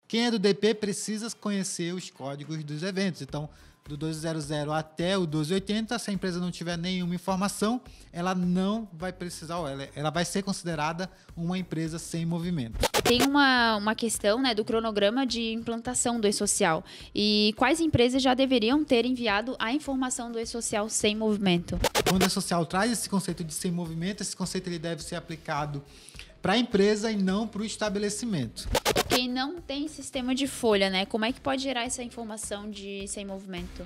Quem é do DP precisa conhecer os códigos dos eventos. Então, do 1200 até o 1280, se a empresa não tiver nenhuma informação, ela não vai precisar, ela vai ser considerada uma empresa sem movimento. Tem uma questão, né, do cronograma de implantação do e-social. E quais empresas já deveriam ter enviado a informação do e-social sem movimento? Quando o e-social traz esse conceito de sem movimento, esse conceito ele deve ser aplicado para a empresa e não para o estabelecimento. Quem não tem sistema de folha, né? Como é que pode gerar essa informação de sem movimento?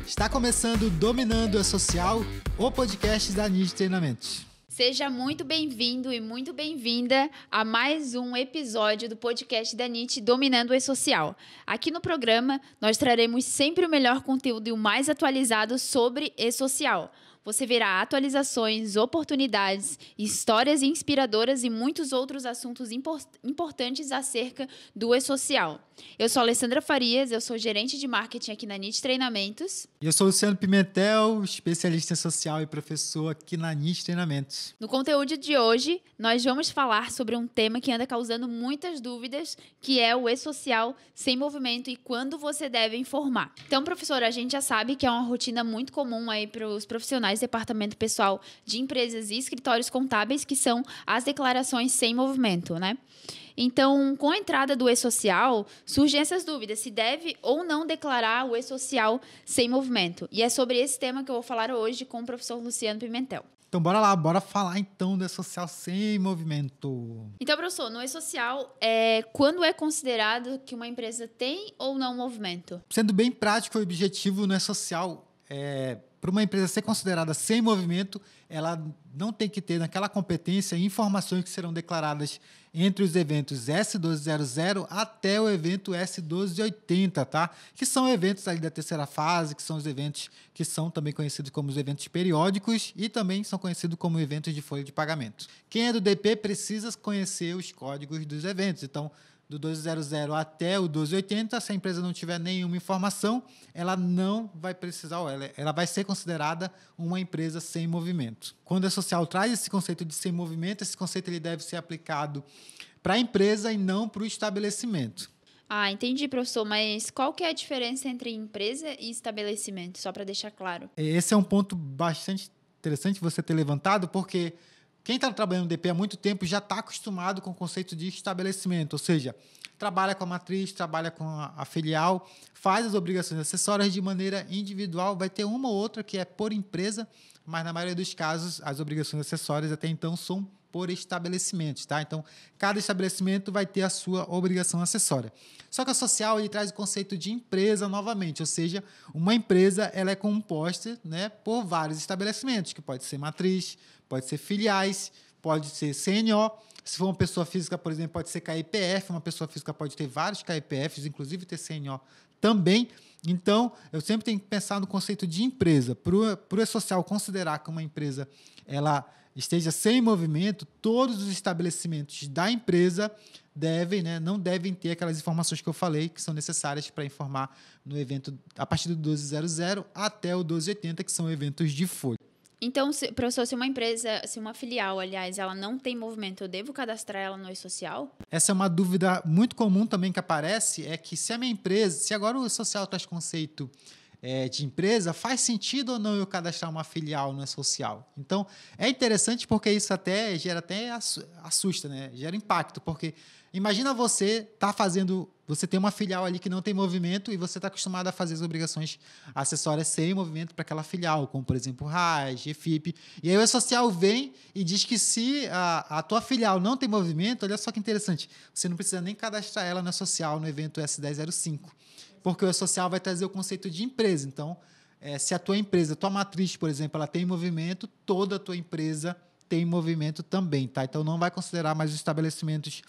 Está começando o Dominando o E-Social, o podcast da NIT Treinamentos. Seja muito bem-vindo e muito bem-vinda a mais um episódio do podcast da NIT Dominando o E-Social. Aqui no programa, nós traremos sempre o melhor conteúdo e o mais atualizado sobre e-social. Você verá atualizações, oportunidades, histórias inspiradoras e muitos outros assuntos importantes acerca do e-social. Eu sou a Alessandra Farias, eu sou gerente de marketing aqui na NIT Treinamentos. E eu sou o Luciano Pimentel, especialista em social e professor aqui na NIT Treinamentos. No conteúdo de hoje, nós vamos falar sobre um tema que anda causando muitas dúvidas, que é o e-social sem movimento e quando você deve informar. Então, professora, a gente já sabe que é uma rotina muito comum aí para os profissionais do departamento pessoal de empresas e escritórios contábeis, que são as declarações sem movimento, né? Então, com a entrada do e-social, surgem essas dúvidas, se deve ou não declarar o e-social sem movimento. E é sobre esse tema que eu vou falar hoje com o professor Luciano Pimentel. Então, bora lá, bora falar então do e-social sem movimento. Então, professor, no e-social, quando é considerado que uma empresa tem ou não movimento? Sendo bem prático e objetivo, no e-social, para uma empresa ser considerada sem movimento, ela não tem que ter naquela competência informações que serão declaradas entre os eventos S1200 até o evento S1280, tá? Que são eventos ali da terceira fase, que são os eventos que são também conhecidos como os eventos periódicos e também são conhecidos como eventos de folha de pagamento. Quem é do DP precisa conhecer os códigos dos eventos. Então, do 1200 até o 1280, se a empresa não tiver nenhuma informação, ela não vai precisar, ela vai ser considerada uma empresa sem movimento. Quando a social traz esse conceito de sem movimento, esse conceito ele deve ser aplicado para a empresa e não para o estabelecimento. Ah, entendi, professor, mas qual que é a diferença entre empresa e estabelecimento? Só para deixar claro. Esse é um ponto bastante interessante você ter levantado, porque quem está trabalhando no DP há muito tempo já está acostumado com o conceito de estabelecimento, ou seja, trabalha com a matriz, trabalha com a filial, faz as obrigações acessórias de maneira individual, vai ter uma ou outra que é por empresa, mas na maioria dos casos as obrigações acessórias até então são por estabelecimentos, tá? Então, cada estabelecimento vai ter a sua obrigação acessória. Só que a social ele traz o conceito de empresa novamente, ou seja, uma empresa ela é composta, né, por vários estabelecimentos, que pode ser matriz, pode ser filiais, pode ser CNO. Se for uma pessoa física, por exemplo, pode ser KIPF, uma pessoa física pode ter vários KIPFs, inclusive ter CNO também. Então, eu sempre tenho que pensar no conceito de empresa. Para o e-social considerar que uma empresa ela esteja sem movimento, todos os estabelecimentos da empresa não devem ter aquelas informações que eu falei, que são necessárias para informar no evento a partir do 1200 até o 1280, que são eventos de folha. Então, professor, se uma empresa, se uma filial, aliás, ela não tem movimento, eu devo cadastrar ela no e-social? Essa é uma dúvida muito comum também que aparece, é que se a minha empresa, se agora o e-social traz conceito de empresa, faz sentido ou não eu cadastrar uma filial no e-social? Então, é interessante porque isso gera até assusta, né? Gera impacto, porque imagina você tem uma filial ali que não tem movimento e você está acostumado a fazer as obrigações acessórias sem movimento para aquela filial, como, por exemplo, RAIS, GFIP. E aí o e-social vem e diz que se a tua filial não tem movimento, olha só que interessante, você não precisa nem cadastrar ela no e-social no evento S1005, porque o e-social vai trazer o conceito de empresa. Então, se a tua empresa, tua matriz, por exemplo, ela tem movimento, toda a tua empresa tem movimento também, tá? Então, não vai considerar mais os estabelecimentos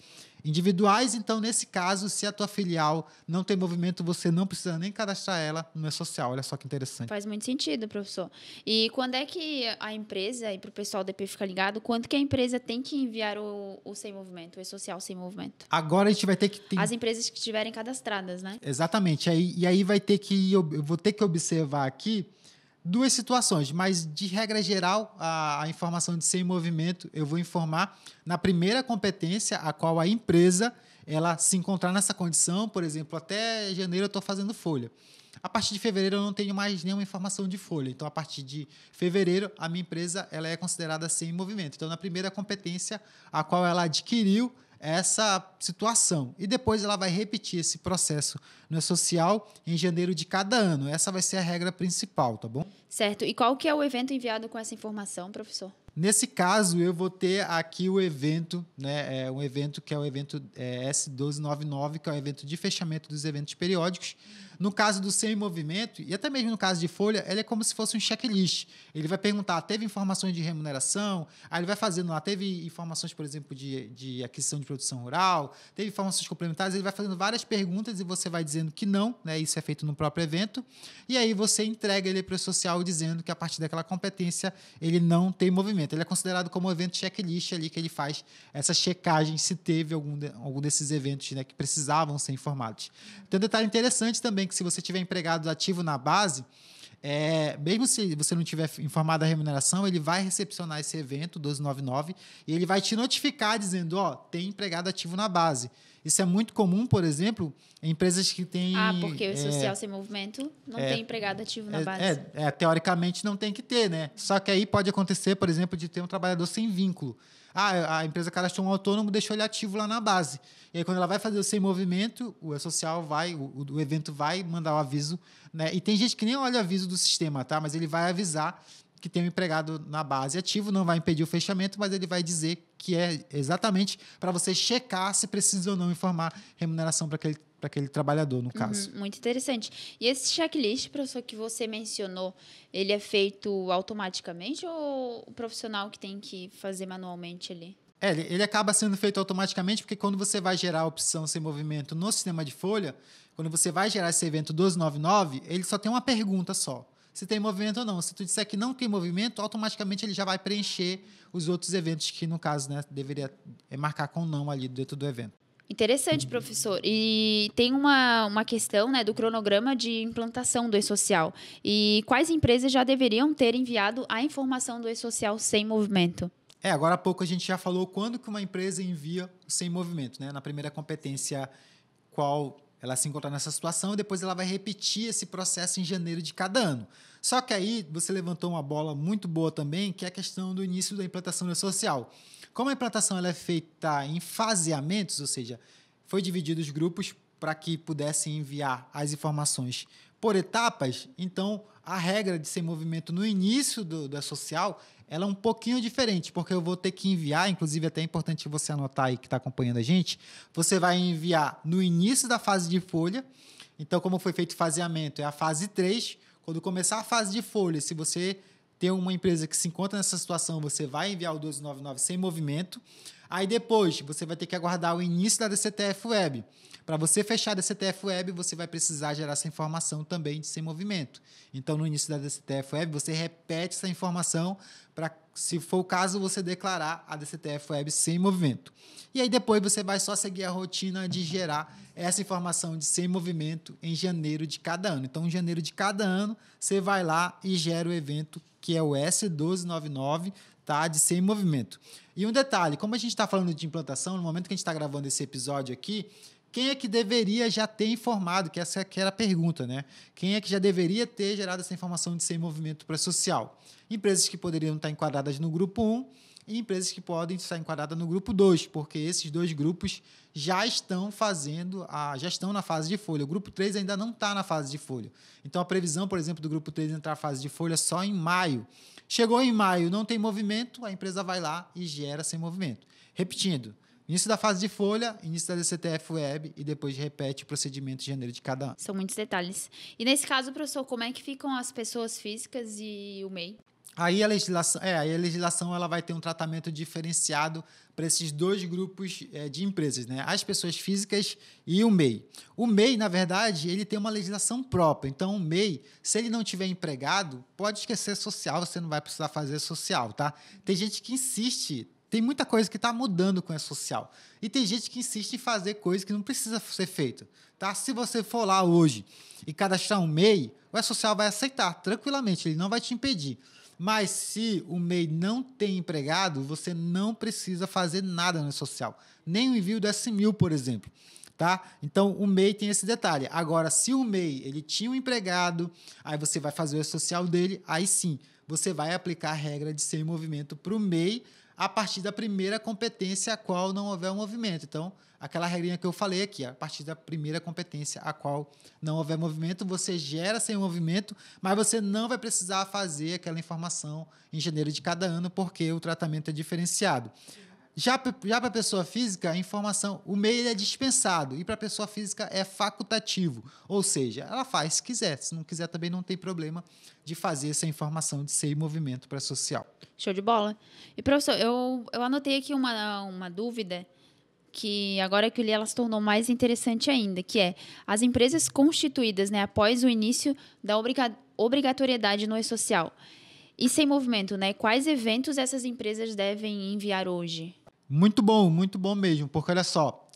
individuais. Então, nesse caso, se a tua filial não tem movimento, você não precisa nem cadastrar ela no e-social. Olha só que interessante. Faz muito sentido, professor. E quando é que a empresa, e para o pessoal do DP ficar ligado, quando que a empresa tem que enviar o sem movimento, o e-social sem movimento? Agora a gente vai ter que... As empresas que estiverem cadastradas, né? Exatamente. E aí eu vou ter que observar aqui duas situações, mas de regra geral, a informação de sem movimento eu vou informar na primeira competência a qual a empresa ela se encontrar nessa condição, por exemplo, até janeiro eu estou fazendo folha. A partir de fevereiro eu não tenho mais nenhuma informação de folha. Então, a partir de fevereiro, a minha empresa ela é considerada sem movimento. Então, na primeira competência a qual ela adquiriu essa situação. E depois ela vai repetir esse processo no E-Social em janeiro de cada ano. Essa vai ser a regra principal, tá bom? Certo. E qual que é o evento enviado com essa informação, professor? Nesse caso, eu vou ter aqui o evento, né? Um evento que é o evento S1299, que é o evento de fechamento dos eventos periódicos. No caso do sem movimento, e até mesmo no caso de folha, ele é como se fosse um checklist. Ele vai perguntar, teve informações de remuneração? Aí ele vai fazendo lá, teve informações, por exemplo, de aquisição de produção rural? Teve informações complementares? Ele vai fazendo várias perguntas e você vai dizendo que não, né? Isso é feito no próprio evento. E aí você entrega ele para o social dizendo que a partir daquela competência ele não tem movimento. Ele é considerado como um evento checklist ali, que ele faz essa checagem se teve algum desses eventos, né, que precisavam ser informados. Tem um detalhe interessante também, que se você tiver empregado ativo na base, mesmo se você não tiver informado a remuneração, ele vai recepcionar esse evento, 1299, e ele vai te notificar dizendo, tem empregado ativo na base. Isso é muito comum, por exemplo, em empresas que têm... porque o social sem movimento não tem empregado ativo na base. Teoricamente não tem que ter, né? Só que aí pode acontecer, por exemplo, de ter um trabalhador sem vínculo. A empresa cadastrou um autônomo, deixou ele ativo lá na base. E aí, quando ela vai fazer o sem movimento, o E-Social o evento vai mandar o aviso, né? E tem gente que nem olha o aviso do sistema, tá? Mas ele vai avisar que tem um empregado na base ativo, não vai impedir o fechamento, mas ele vai dizer que é exatamente para você checar se precisa ou não informar remuneração para aquele trabalhador, no caso. Muito interessante. E esse checklist, professor, que você mencionou, ele é feito automaticamente ou o profissional que tem que fazer manualmente ali? Ele acaba sendo feito automaticamente, porque quando você vai gerar a opção sem movimento no sistema de folha, quando você vai gerar esse evento 1299, ele só tem uma pergunta só. Se tem movimento ou não. Se tu disser que não tem movimento, automaticamente ele já vai preencher os outros eventos que, no caso, né, deveria marcar com não ali dentro do evento. Interessante, professor. E tem uma questão, né, do cronograma de implantação do E-Social. E quais empresas já deveriam ter enviado a informação do E-Social sem movimento? Agora há pouco a gente já falou quando que uma empresa envia o sem movimento, né? Na primeira competência, qual ela se encontra nessa situação, e depois ela vai repetir esse processo em janeiro de cada ano. Só que aí você levantou uma bola muito boa também, que é a questão do início da implantação do E-Social. Como a implantação ela é feita em faseamentos, ou seja, foi dividido os grupos para que pudessem enviar as informações por etapas, então a regra de sem movimento no início do E-Social ela é um pouquinho diferente, porque eu vou ter que enviar, inclusive até é importante você anotar aí que está acompanhando a gente, você vai enviar no início da fase de folha, então como foi feito o faseamento, é a fase 3, quando começar a fase de folha, se você tem uma empresa que se encontra nessa situação, você vai enviar o 1299 sem movimento, aí depois você vai ter que aguardar o início da DCTF Web. Para você fechar a DCTF Web, você vai precisar gerar essa informação também de sem movimento. Então, no início da DCTF Web, você repete essa informação para, se for o caso, você declarar a DCTF Web sem movimento. E aí depois você vai só seguir a rotina de gerar essa informação de sem movimento em janeiro de cada ano. Então, em janeiro de cada ano, você vai lá e gera o evento que é o S1299, tá? De sem movimento. E um detalhe, como a gente está falando de implantação, no momento que a gente está gravando esse episódio aqui, quem é que deveria já ter informado, que essa aqui era a pergunta, né? Quem é que já deveria ter gerado essa informação de sem movimento para social? Empresas que poderiam estar enquadradas no grupo 1 e empresas que podem estar enquadradas no grupo 2, porque esses dois grupos já estão já estão na fase de folha. O grupo 3 ainda não está na fase de folha. Então, a previsão, por exemplo, do grupo 3 entrar na fase de folha só em maio. Chegou em maio, não tem movimento, a empresa vai lá e gera sem movimento. Repetindo, início da fase de folha, início da DCTF Web e depois repete o procedimento de janeiro de cada ano. São muitos detalhes. E nesse caso, professor, como é que ficam as pessoas físicas e o MEI? Aí a legislação ela vai ter um tratamento diferenciado para esses dois grupos de empresas, né? As pessoas físicas e o MEI. O MEI, na verdade, ele tem uma legislação própria. Então, o MEI, se ele não tiver empregado, pode esquecer social, você não vai precisar fazer social, tá? Tem gente que insiste, tem muita coisa que está mudando com a social. E tem gente que insiste em fazer coisas que não precisa ser feita, tá? Se você for lá hoje e cadastrar um MEI, o E-Social vai aceitar tranquilamente, ele não vai te impedir. Mas se o MEI não tem empregado, você não precisa fazer nada no E-Social. Nem o envio do S1000, por exemplo. Tá? Então, o MEI tem esse detalhe. Agora, se o MEI ele tinha um empregado, aí você vai fazer o E-Social dele, aí sim, você vai aplicar a regra de sem movimento para o MEI a partir da primeira competência a qual não houver um movimento. Então, aquela regrinha que eu falei aqui, a partir da primeira competência a qual não houver movimento, você gera sem movimento, mas você não vai precisar fazer aquela informação em janeiro de cada ano, porque o tratamento é diferenciado. Já para a pessoa física, a informação, o MEI é dispensado, e para a pessoa física é facultativo, ou seja, ela faz se quiser, se não quiser também não tem problema de fazer essa informação de ser movimento para social. Show de bola. E, professor, eu anotei aqui uma dúvida que agora que eu li ela se tornou mais interessante ainda, que é as empresas constituídas, né, após o início da obrigatoriedade no E-Social e sem movimento, né, quais eventos essas empresas devem enviar hoje? Muito bom mesmo, porque olha só,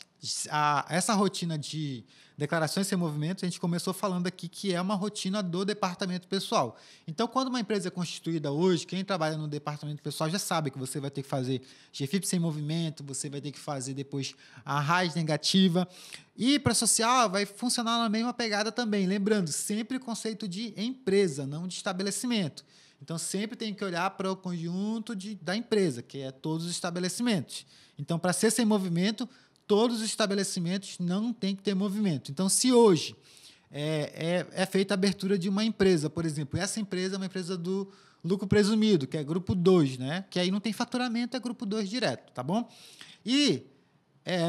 essa rotina de declarações sem movimento, a gente começou falando aqui que é uma rotina do departamento pessoal. Então, quando uma empresa é constituída hoje, quem trabalha no departamento pessoal já sabe que você vai ter que fazer GFIP sem movimento, você vai ter que fazer depois a RAIS negativa. E para social vai funcionar na mesma pegada também. Lembrando, sempre o conceito de empresa, não de estabelecimento. Então, sempre tem que olhar para o conjunto da empresa, que é todos os estabelecimentos. Então, para ser sem movimento, todos os estabelecimentos não têm que ter movimento. Então, se hoje é feita a abertura de uma empresa, por exemplo, essa empresa é uma empresa do lucro presumido, que é grupo 2, né? Que aí não tem faturamento, é grupo 2 direto, tá bom? E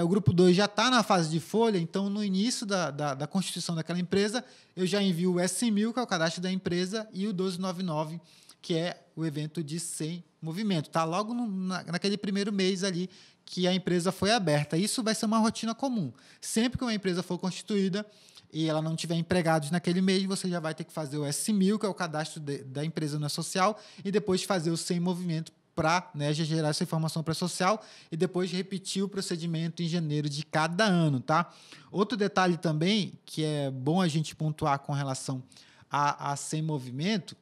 o grupo 2 já está na fase de folha, então, no início da constituição daquela empresa, eu já envio o S1000, que é o cadastro da empresa, e o 1299, que é o evento de sem movimento. Está logo naquele primeiro mês ali que a empresa foi aberta. Isso vai ser uma rotina comum. Sempre que uma empresa for constituída e ela não tiver empregados naquele mês, você já vai ter que fazer o S1000, que é o cadastro da empresa na social, e depois fazer o sem movimento para, né, gerar essa informação para a social e depois repetir o procedimento em janeiro de cada ano, tá? Outro detalhe também que é bom a gente pontuar com relação a sem movimento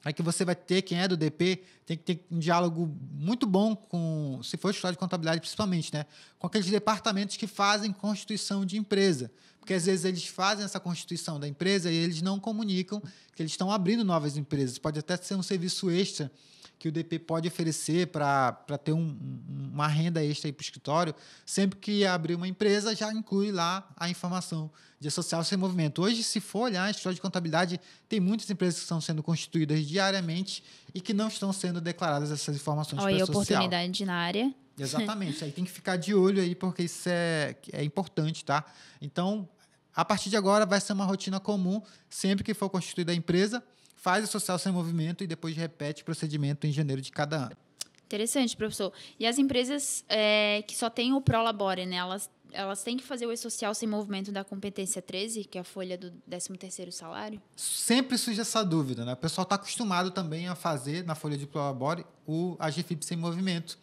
é que você vai ter, quem é do DP, tem que ter um diálogo muito bom com, se for escritório de contabilidade principalmente, né, com aqueles departamentos que fazem constituição de empresa. Porque, às vezes, eles fazem essa constituição da empresa e eles não comunicam que eles estão abrindo novas empresas. Pode até ser um serviço extra que o DP pode oferecer para ter uma renda extra para o escritório. Sempre que abrir uma empresa, já inclui lá a informação de social sem movimento. Hoje, se for olhar, a escritório de contabilidade tem muitas empresas que estão sendo constituídas diariamente e que não estão sendo declaradas essas informações para a social. Oportunidade na área. Exatamente. Aí tem que ficar de olho aí, porque isso é importante, tá? Então, a partir de agora, vai ser uma rotina comum. Sempre que for constituída a empresa, faz o social sem movimento e depois repete o procedimento em janeiro de cada ano. Interessante, professor. E as empresas que só têm o Prolabore, né? Elas têm que fazer o E-Social sem movimento da competência 13, que é a folha do 13º salário? Sempre surge essa dúvida, né? O pessoal está acostumado também a fazer na folha de Prolabore a GFIP sem movimento,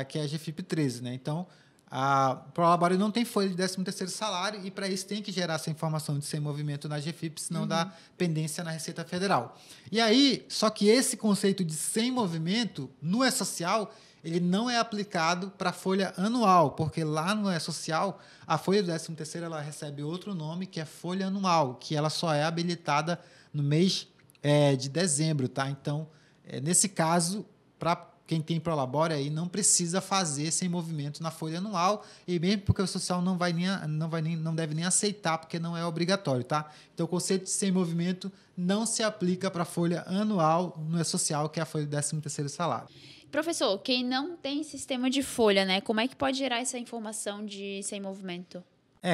que é a GFIP 13, né? Então, a Prolabore não tem folha de 13º salário e, para isso, tem que gerar essa informação de sem movimento na GFIP, senão dá pendência na Receita Federal. E aí, só que esse conceito de sem movimento, no E-Social, ele não é aplicado para a folha anual, porque lá no E-Social, a folha do 13º ela recebe outro nome, que é folha anual, que ela só é habilitada no mês de dezembro, tá? Então, nesse caso, para quem tem Prolabore aí não precisa fazer sem movimento na folha anual, e mesmo porque o social não deve nem aceitar, porque não é obrigatório, tá? Então, o conceito de sem movimento não se aplica para a folha anual no E-Social, que é a folha do 13º salário. Professor, quem não tem sistema de folha, né? Como é que pode gerar essa informação de sem movimento?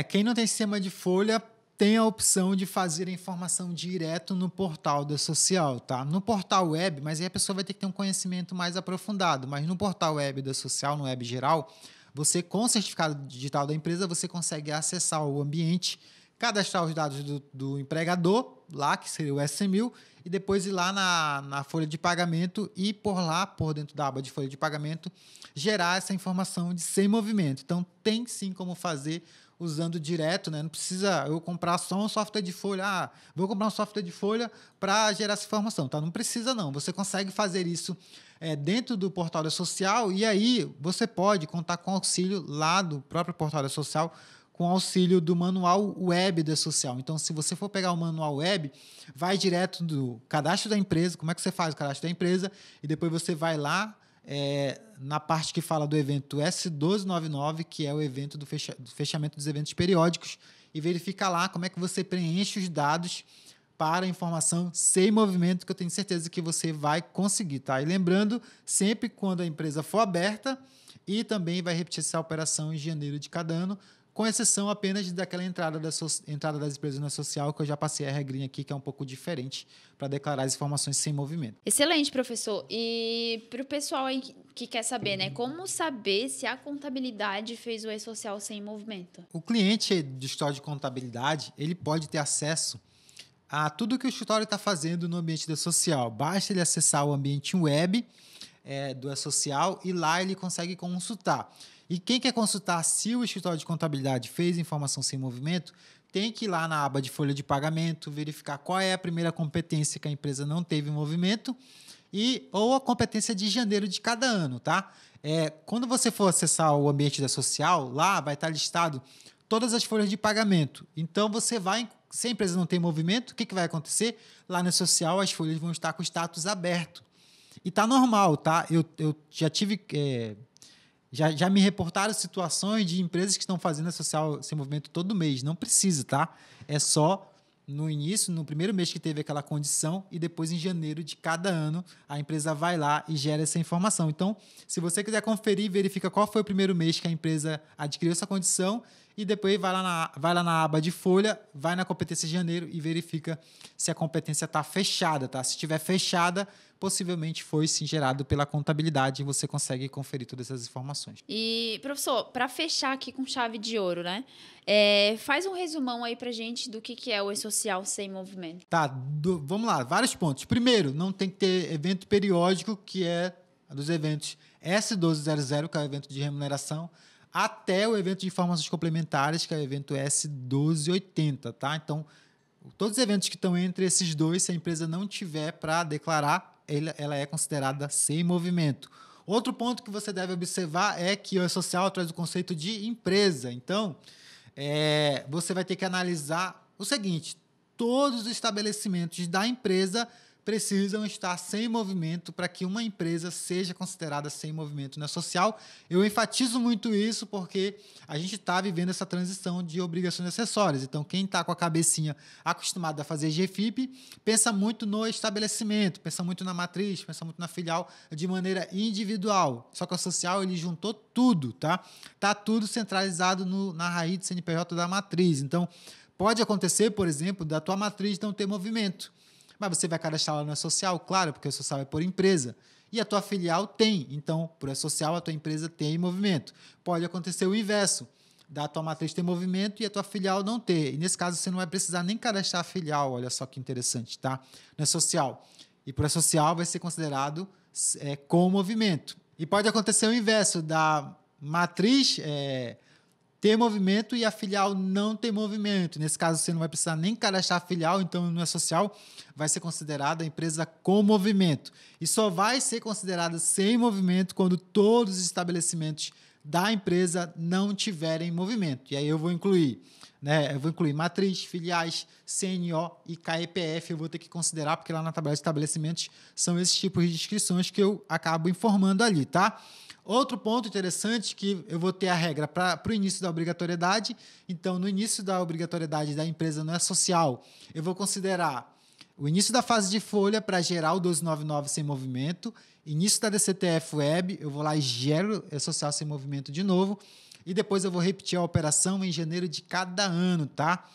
Quem não tem sistema de folha tem a opção de fazer a informação direto no portal do E-Social, tá? No portal web, mas aí a pessoa vai ter que ter um conhecimento mais aprofundado, mas no portal web do E-Social, no web geral, você, com o certificado digital da empresa, você consegue acessar o ambiente, cadastrar os dados do empregador, lá, que seria o S1000, e depois ir lá na folha de pagamento e por dentro da aba de folha de pagamento, gerar essa informação de sem movimento. Então, tem sim como fazer usando direto, né? Não precisa eu comprar só um software de folha. Vou comprar um software de folha para gerar essa informação, tá? Não precisa, não. Você consegue fazer isso dentro do portal da Social, e aí você pode contar com auxílio lá do próprio portal da Social, com auxílio do manual web da Social. Então, se você for pegar o manual web, vai direto do cadastro da empresa, como é que você faz o cadastro da empresa, e depois você vai lá na parte que fala do evento S1299, que é o evento do fechamento dos eventos periódicos, e verifica lá como é que você preenche os dados para a informação sem movimento, que eu tenho certeza que você vai conseguir, tá? E lembrando, sempre quando a empresa for aberta, e também vai repetir essa operação em janeiro de cada ano, com exceção apenas daquela entrada das empresas na Social, que eu já passei a regrinha aqui, que é um pouco diferente, para declarar as informações sem movimento. Excelente, professor. E para o pessoal aí que quer saber, né? Como saber se a contabilidade fez o E-Social sem movimento? O cliente do escritório de contabilidade, ele pode ter acesso a tudo que o escritório está fazendo no ambiente da Social. Basta ele acessar o ambiente web do E-Social e lá ele consegue consultar. E quem quer consultar se o escritório de contabilidade fez informação sem movimento, tem que ir lá na aba de folha de pagamento, verificar qual é a primeira competência que a empresa não teve movimento ou a competência de janeiro de cada ano, tá? Quando você for acessar o ambiente da Social, lá vai estar listado todas as folhas de pagamento. Então, você vai... Se a empresa não tem movimento, o que vai acontecer? Lá na Social, as folhas vão estar com o status aberto. E tá normal, tá? Eu já tive... Já me reportaram situações de empresas que estão fazendo a Social sem movimento todo mês. Não precisa, tá? É só no início, no primeiro mês que teve aquela condição, e depois em janeiro de cada ano a empresa vai lá e gera essa informação. Então, se você quiser conferir, verifica qual foi o primeiro mês que a empresa adquiriu essa condição e depois vai lá na aba de folha, vai na competência de janeiro e verifica se a competência está fechada, tá? Se estiver fechada, possivelmente foi sim gerado pela contabilidade e você consegue conferir todas essas informações. E, professor, para fechar aqui com chave de ouro, né? Faz um resumão aí pra gente do que é o E-Social sem movimento. Tá, vamos lá, vários pontos. Primeiro, não tem que ter evento periódico, que é dos eventos S1200, que é o evento de remuneração, até o evento de informações complementares, que é o evento S1280, tá? Então, todos os eventos que estão entre esses dois, se a empresa não tiver para declarar, ela é considerada sem movimento. Outro ponto que você deve observar é que o E-Social traz o conceito de empresa. Então, você vai ter que analisar o seguinte: todos os estabelecimentos da empresa precisam estar sem movimento para que uma empresa seja considerada sem movimento na Social. Eu enfatizo muito isso porque a gente está vivendo essa transição de obrigações acessórias. Então, quem está com a cabecinha acostumada a fazer GFIP, pensa muito no estabelecimento, pensa muito na matriz, pensa muito na filial de maneira individual. Só que a Social, ele juntou tudo, tá? Tá tudo centralizado na raiz do CNPJ da matriz. Então, pode acontecer, por exemplo, da tua matriz não ter movimento. Mas você vai cadastrar lá na Social, claro, porque a Social é por empresa. E a tua filial tem. Então, por a Social, a tua empresa tem movimento. Pode acontecer o inverso, da tua matriz ter movimento e a tua filial não ter. E nesse caso, você não vai precisar nem cadastrar a filial. Olha só que interessante, tá? Na Social. E por a Social vai ser considerado com movimento. E pode acontecer o inverso, da matriz ter movimento e a filial não ter movimento. Nesse caso, você não vai precisar nem cadastrar a filial, então no E-Social vai ser considerada a empresa com movimento. E só vai ser considerada sem movimento quando todos os estabelecimentos da empresa não tiverem movimento. E aí eu vou incluir, né? Eu vou incluir matriz, filiais, CNO e KEPF. Eu vou ter que considerar, porque lá na tabela de estabelecimentos são esses tipos de inscrições que eu acabo informando ali, tá? Outro ponto interessante que eu vou ter a regra para o início da obrigatoriedade. Então, no início da obrigatoriedade da empresa não é social, eu vou considerar o início da fase de folha para gerar o 1299 sem movimento, início da DCTF Web, eu vou lá e gero social sem movimento de novo, e depois eu vou repetir a operação em janeiro de cada ano, tá?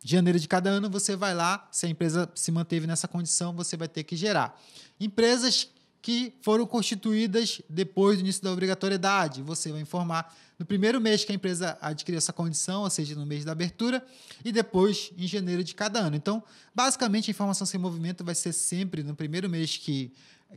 Janeiro de cada ano você vai lá, se a empresa se manteve nessa condição, você vai ter que gerar. Empresas que foram constituídas depois do início da obrigatoriedade. Você vai informar no primeiro mês que a empresa adquiriu essa condição, ou seja, no mês da abertura, e depois em janeiro de cada ano. Então, basicamente, a informação sem movimento vai ser sempre no primeiro mês que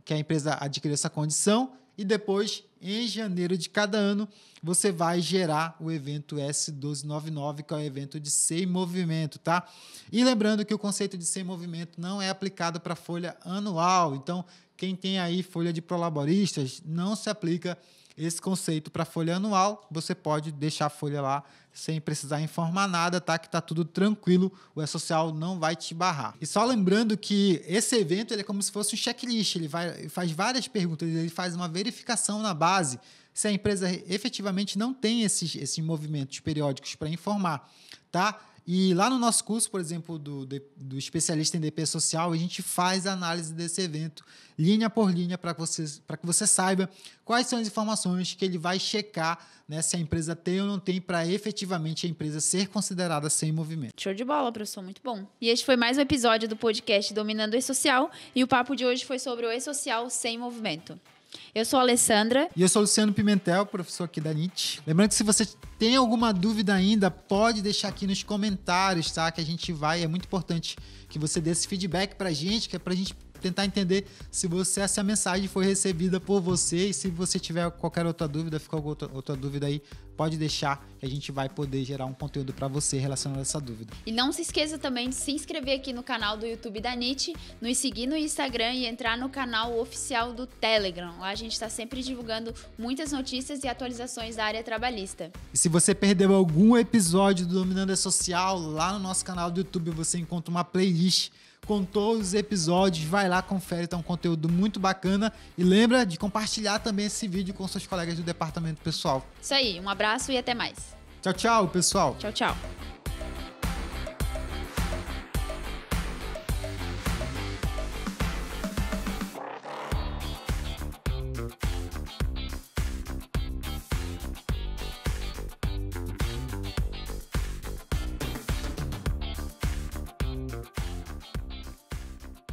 a empresa adquiriu essa condição e depois, em janeiro de cada ano, você vai gerar o evento S1299, que é o evento de Ser em Movimento, tá? E lembrando que o conceito de Ser em Movimento não é aplicado para folha anual. Então, quem tem aí folha de prolaboristas, não se aplica esse conceito para folha anual. Você pode deixar a folha lá sem precisar informar nada, tá? Que tá tudo tranquilo, o E-Social não vai te barrar. E só lembrando que esse evento ele é como se fosse um checklist, ele faz várias perguntas, ele faz uma verificação na base se a empresa efetivamente não tem esses movimentos periódicos para informar, tá? E lá no nosso curso, por exemplo, do especialista em DP social, a gente faz a análise desse evento, linha por linha, para que você saiba quais são as informações que ele vai checar, né, se a empresa tem ou não tem, para efetivamente a empresa ser considerada sem movimento. Show de bola, professor, muito bom. E este foi mais um episódio do podcast Dominando o E-Social, e o papo de hoje foi sobre o E-Social sem movimento. Eu sou a Alessandra. E eu sou o Luciano Pimentel, professor aqui da NIT. Lembrando que se você tem alguma dúvida ainda, pode deixar aqui nos comentários, tá? Que a gente é muito importante que você dê esse feedback pra gente, que é pra gente tentar entender se essa mensagem foi recebida por você, e se você tiver qualquer outra dúvida, ficou outra dúvida aí, pode deixar que a gente vai poder gerar um conteúdo para você relacionado a essa dúvida. E não se esqueça também de se inscrever aqui no canal do YouTube da NIT, nos seguir no Instagram e entrar no canal oficial do Telegram. Lá a gente está sempre divulgando muitas notícias e atualizações da área trabalhista. E se você perdeu algum episódio do Dominando é Social, lá no nosso canal do YouTube você encontra uma playlist com todos os episódios, vai lá, confere, tá um conteúdo muito bacana, e lembra de compartilhar também esse vídeo com seus colegas do departamento pessoal. Isso aí, um abraço e até mais. Tchau, tchau, pessoal. Tchau, tchau.